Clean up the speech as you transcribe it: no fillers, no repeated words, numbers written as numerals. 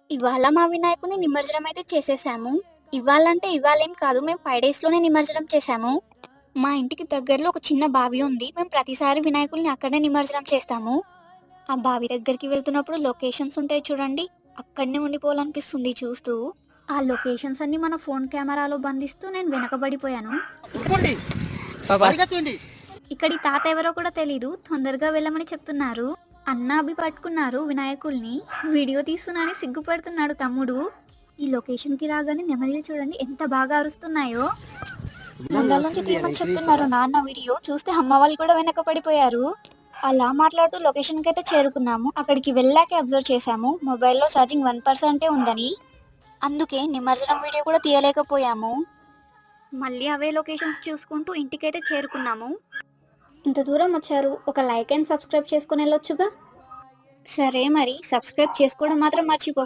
ఇవాళ మా వినాయకుడిని నిమజ్జనం అయితే చేసేసాము. ఇవాళంటే ఇవాళేం కాదు. మేము 5 డేస్‌లోనే నిమజ్జనం చేశాము. మా ఇంటికి దగ్గరలో ఒక చిన్న బావి ఉంది. మేము ప్రతిసారి వినాయకుడిని అక్కడనే నిమజ్జనం చేస్తాము. ఆ బావి దగ్గరికి వెళ్తున్నప్పుడు లొకేషన్స్ ఉంటాయి చూడండి. అక్కడనే ఉండిపోవాలనిపిస్తుంది చూస్తూ. ఆ లొకేషన్స్ అన్నీ మన ఫోన్ కెమెరాలో బంధిస్తూ నేను వెనకబడిపోయాను. ఉరుకోండి, పరిగెత్తండి. ఇక్కడి తాత ఎవరో కూడా తెలీదు. తొందరగా వెళ్ళమని చెప్తున్నారు. అన్న అభి పట్టుకున్నారు వినాయకుడిని. వీడియో తీస్తున్నానని సిగ్గుపడుతున్నాడు తమ్ముడు. ఈ లొకేషన్‌కి రాగానే నెమలిని చూడండి ఎంత బాగా అరుస్తున్నాయో. ముందల నుంచి తీయమని చెప్తున్నారు నాన్న వీడియో. చూస్తే అమ్మ వాళ్ళు కూడా వెనక పడిపోయారు. అలా మాట్లాడుతూ లొకేషన్‌కైతే చేరుకున్నాము. అక్కడికి వెళ్ళాకే అబ్జర్వ్ చేశాము. మొబైల్‌లో ఛార్జింగ్ 1% ఉందని. అందుకే నిమజ్జనం వీడియో కూడా తీయలేకపోయాము. మళ్ళీ అవే లొకేషన్స్ చూసుకుంటూ ఇంటికైతే చేరుకున్నాము. ఇంత దూరం వచ్చారు. ఒక లైక్ అండ్ సబ్స్క్రైబ్ చేసుకొని వెళ్ళొచ్చుగా. సరే మరి సబ్స్క్రైబ్ చేసుకోవడం మాత్రం మర్చిపోకండి.